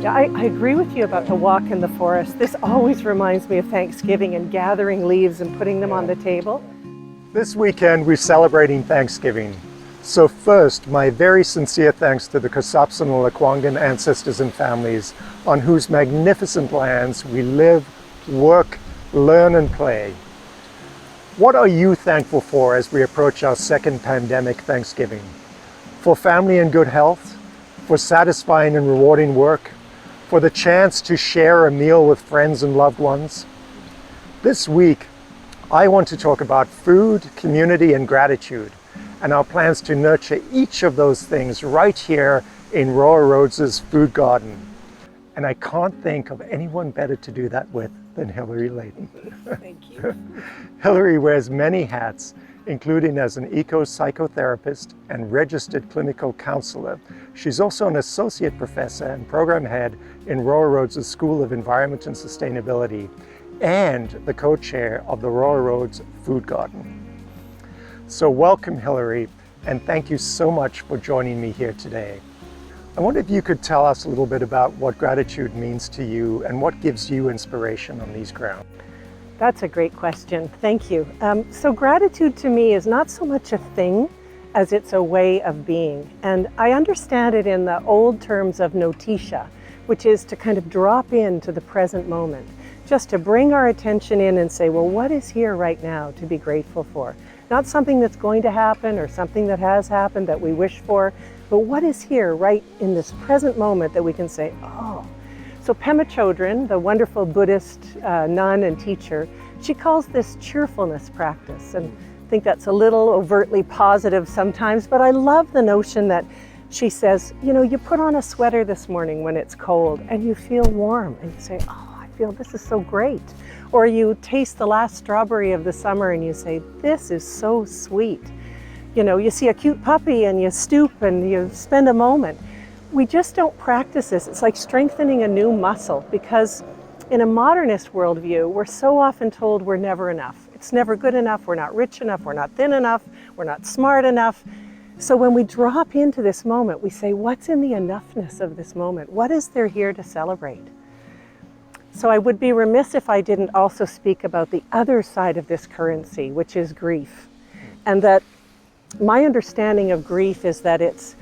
Yeah, I agree with you about the walk in the forest. This always reminds me of Thanksgiving and gathering leaves and putting them on the table. This weekend we're celebrating Thanksgiving. So first, my very sincere thanks to the Kasapsan and Lekwungen ancestors and families on whose magnificent lands we live, work, learn and play. What are you thankful for as we approach our second pandemic Thanksgiving? For family and good health? For satisfying and rewarding work? For the chance to share a meal with friends and loved ones? This week, I want to talk about food, community, and gratitude, and our plans to nurture each of those things right here in Royal Roads' food garden. And I can't think of anyone better to do that with than Hilary Leighton. Thank you. Hilary wears many hats, including as an eco-psychotherapist and registered clinical counselor. She's also an associate professor and program head in Royal Roads' School of Environment and Sustainability, and the co-chair of the Royal Roads Food Garden. So welcome, Hilary, and thank you so much for joining me here today. I wonder if you could tell us a little bit about what gratitude means to you and what gives you inspiration on these grounds. That's a great question. Thank you. So gratitude to me is not so much a thing as it's a way of being. And I understand it in the old terms of notisha, which is to kind of drop into the present moment. Just to bring our attention in and say, well, what is here right now to be grateful for? Not something that's going to happen or something that has happened that we wish for, but what is here right in this present moment that we can say, oh. So Pema Chodron, the wonderful Buddhist nun and teacher, she calls this cheerfulness practice. And I think that's a little overtly positive sometimes, but I love the notion that she says, you know, you put on a sweater this morning when it's cold and you feel warm and you say, oh, this is so great. Or you taste the last strawberry of the summer and you say, this is so sweet. You know, you see a cute puppy and you stoop and you spend a moment. We just don't practice this. It's like strengthening a new muscle, because in a modernist worldview, we're so often told we're never enough. It's never good enough, we're not rich enough, we're not thin enough, we're not smart enough. So when we drop into this moment, we say, what's in the enoughness of this moment? What is there here to celebrate? So I would be remiss if I didn't also speak about the other side of this currency, which is grief. And that my understanding of grief is that it's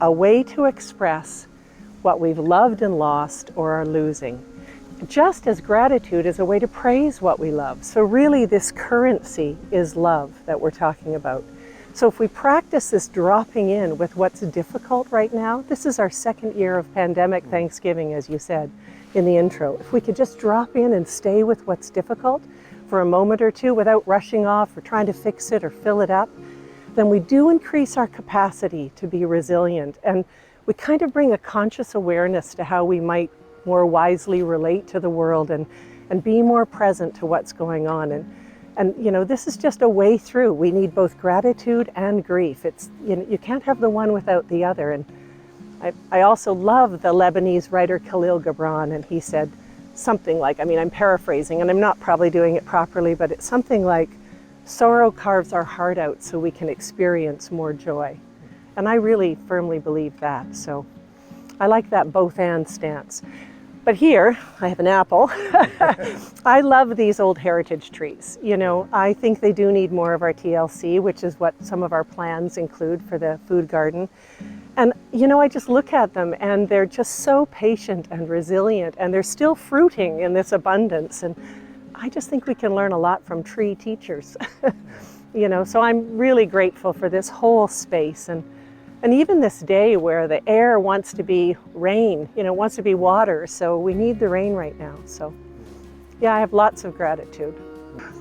a way to express what we've loved and lost or are losing. Just as gratitude is a way to praise what we love. So really this currency is love that we're talking about. So if we practice this dropping in with what's difficult right now, this is our second year of pandemic Thanksgiving, as you said in the intro. If we could just drop in and stay with what's difficult for a moment or two without rushing off or trying to fix it or fill it up, then we do increase our capacity to be resilient. And we kind of bring a conscious awareness to how we might more wisely relate to the world and be more present to what's going on. And you know, this is just a way through. We need both gratitude and grief. It's, you know, you can't have the one without the other. And I also love the Lebanese writer Khalil Gibran, and he said something like, I mean, I'm paraphrasing and I'm not probably doing it properly, but it's something like, sorrow carves our heart out so we can experience more joy. And I really firmly believe that. So I like that both and stance. But here, I have an apple. I love these old heritage trees. You know, I think they do need more of our TLC, which is what some of our plans include for the food garden. And, you know, I just look at them and they're just so patient and resilient, and they're still fruiting in this abundance. And I just think we can learn a lot from tree teachers. You know, so I'm really grateful for this whole space. And even this day where the air wants to be rain, you know, wants to be water. So we need the rain right now. So yeah, I have lots of gratitude.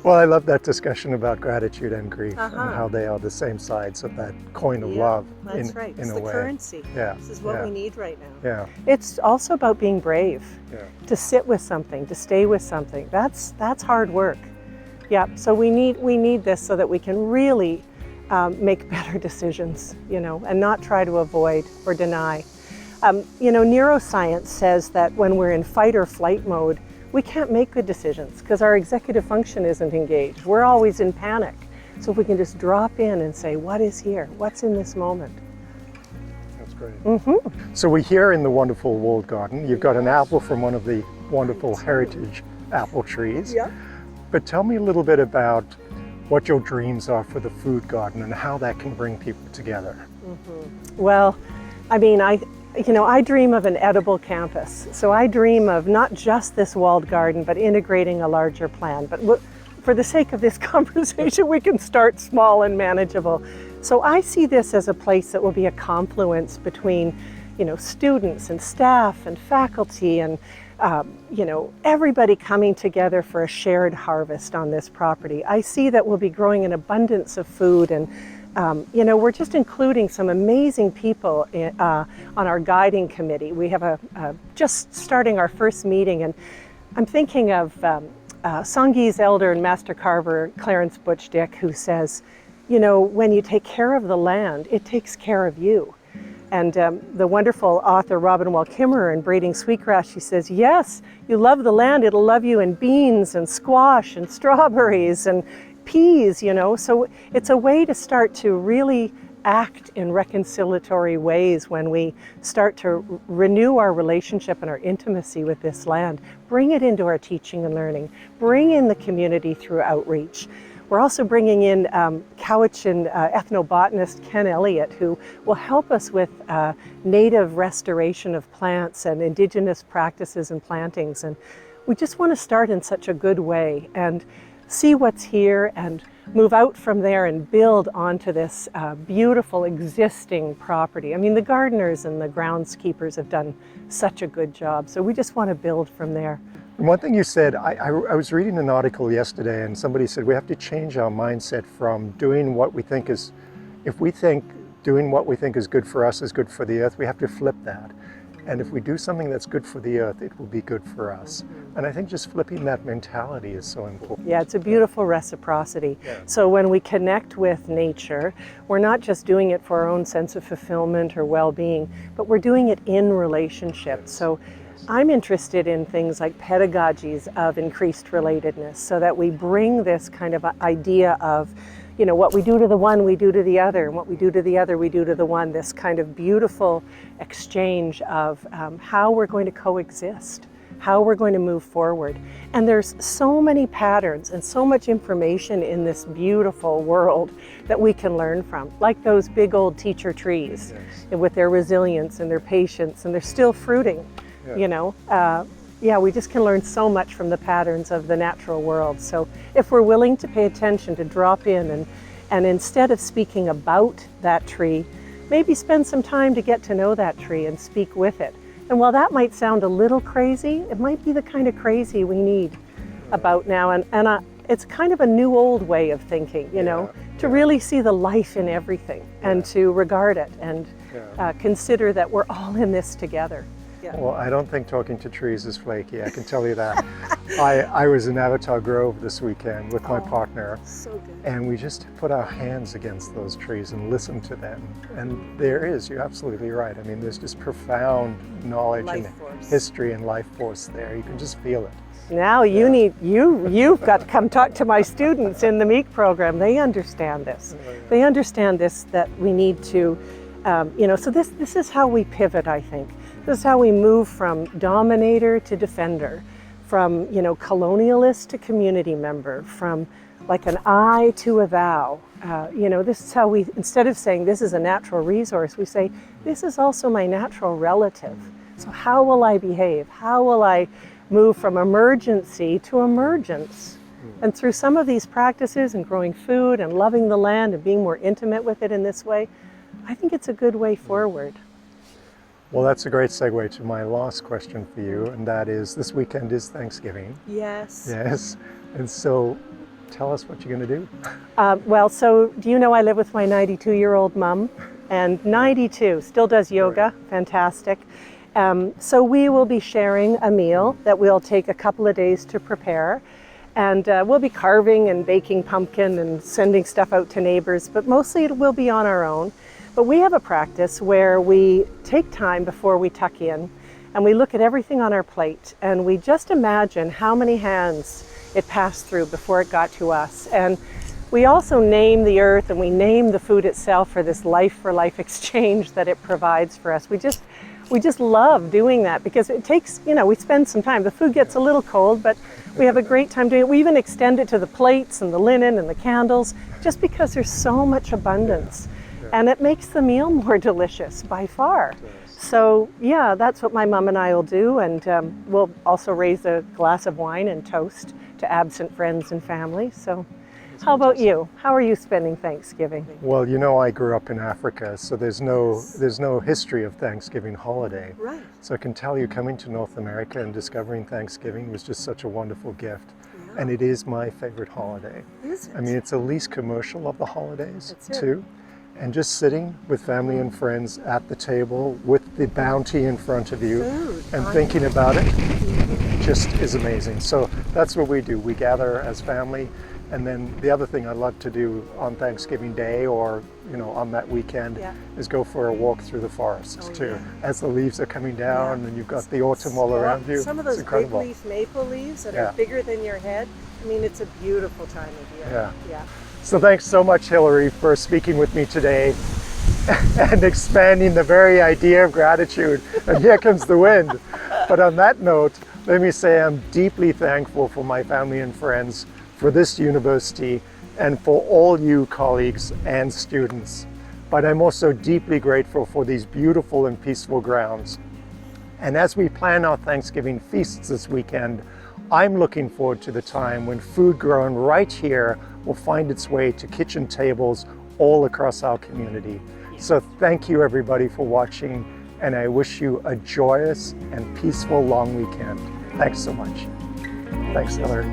Well, I love that discussion about gratitude and grief and how they are the same sides of that coin of love. That's right. It's the currency. Yeah. This is what we need right now. Yeah. It's also about being brave. Yeah. To sit with something, to stay with something. That's hard work. Yeah. So we need this so that we can really make better decisions, you know, and not try to avoid or deny. You know, neuroscience says that when we're in fight or flight mode, we can't make good decisions because our executive function isn't engaged. We're always in panic. So if we can just drop in and say, what is here? What's in this moment? That's great. Mm-hmm. So we're here in the wonderful walled garden. You've got an apple from one of the wonderful heritage apple trees. Yeah. But tell me a little bit about what your dreams are for the food garden and how that can bring people together. Mm-hmm. Well, I mean, I dream of an edible campus. So I dream of not just this walled garden, but integrating a larger plan. But for the sake of this conversation, we can start small and manageable. So I see this as a place that will be a confluence between, students and staff and faculty and everybody coming together for a shared harvest on this property. I see that we'll be growing an abundance of food, and we're just including some amazing people on our guiding committee. We have just starting our first meeting, and I'm thinking of Sanghee's elder and master carver Clarence Butch Dick, who says, when you take care of the land, it takes care of you. And the wonderful author Robin Wall Kimmerer in Braiding Sweetgrass, she says, yes, you love the land, it'll love you in beans and squash and strawberries and peas, So it's a way to start to really act in reconciliatory ways when we start to renew our relationship and our intimacy with this land, bring it into our teaching and learning, bring in the community through outreach. We're also bringing in Cowichan ethnobotanist Ken Elliott, who will help us with native restoration of plants and indigenous practices and plantings. And we just want to start in such a good way and see what's here and move out from there and build onto this beautiful existing property. I mean, the gardeners and the groundskeepers have done such a good job, so we just want to build from there. And one thing you said, I was reading an article yesterday, and somebody said we have to change our mindset from doing what we think is, if we think doing what we think is good for us is good for the earth, we have to flip that. And if we do something that's good for the earth, it will be good for us. And I think just flipping that mentality is so important. Yeah, it's a beautiful reciprocity. Yeah. So when we connect with nature, we're not just doing it for our own sense of fulfillment or well-being, but we're doing it in relationship. So I'm interested in things like pedagogies of increased relatedness, so that we bring this kind of idea of, what we do to the one, we do to the other, and what we do to the other, we do to the one, this kind of beautiful exchange of how we're going to coexist, how we're going to move forward. And there's so many patterns and so much information in this beautiful world that we can learn from, like those big old teacher trees, yes, with their resilience and their patience, and they're still fruiting. We just can learn so much from the patterns of the natural world. So if we're willing to pay attention, to drop in and instead of speaking about that tree, maybe spend some time to get to know that tree and speak with it. And while that might sound a little crazy, it might be the kind of crazy we need about now. And it's kind of a new old way of thinking, to really see the life in everything and to regard it and consider that we're all in this together. Yeah. Well, I don't think talking to trees is flaky, I can tell you that. I was in Avatar Grove this weekend with my partner, so good. And we just put our hands against those trees and listened to them. And there is, you're absolutely right. I mean, there's just profound knowledge and history and life force there. You can just feel it. Now you've got to come talk to my students in the MEEK program. They understand this. They understand this, that we need to, so this is how we pivot, I think. This is how we move from dominator to defender, from, colonialist to community member, from like an I to a thou. This is how we, instead of saying this is a natural resource, we say this is also my natural relative. So how will I behave? How will I move from emergency to emergence? And through some of these practices and growing food and loving the land and being more intimate with it in this way, I think it's a good way forward. Well, that's a great segue to my last question for you, and that is, this weekend is Thanksgiving. Yes. Yes. And so tell us what you're going to do. So do you know I live with my 92-year-old mom, and 92, still does yoga, fantastic. So we will be sharing a meal that we'll take a couple of days to prepare. And we'll be carving and baking pumpkin and sending stuff out to neighbors, but mostly it will be on our own. But we have a practice where we take time before we tuck in and we look at everything on our plate and we just imagine how many hands it passed through before it got to us. And we also name the earth and we name the food itself for this life for life exchange that it provides for us. We just love doing that because it takes, we spend some time. The food gets a little cold, but we have a great time doing it. We even extend it to the plates and the linen and the candles just because there's so much abundance. And it makes the meal more delicious by far. So yeah, that's what my mom and I will do. And we'll also raise a glass of wine and toast to absent friends and family. So how about you? How are you spending Thanksgiving? Well, I grew up in Africa, so there's no history of Thanksgiving holiday. Right. So I can tell you, coming to North America and discovering Thanksgiving was just such a wonderful gift. Yeah. And it is my favorite holiday. Is it? I mean, it's the least commercial of the holidays, That's too. And just sitting with family and friends at the table with the bounty in front of you and thinking about it just is amazing. So that's what we do. We gather as family. And then the other thing I love to do on Thanksgiving Day or, on that weekend is go for a walk through the forest too. Yeah. As the leaves are coming down and you've got the autumn all around you. Some of those big leaf maple leaves that are bigger than your head. I mean, it's a beautiful time of year. Yeah. So thanks so much, Hilary, for speaking with me today and expanding the very idea of gratitude. And here comes the wind. But on that note, let me say I'm deeply thankful for my family and friends, for this university, and for all you colleagues and students. But I'm also deeply grateful for these beautiful and peaceful grounds. And as we plan our Thanksgiving feasts this weekend, I'm looking forward to the time when food grown right here will find its way to kitchen tables all across our community. So thank you everybody for watching, and I wish you a joyous and peaceful long weekend. Thanks so much. Thanks, Hilary.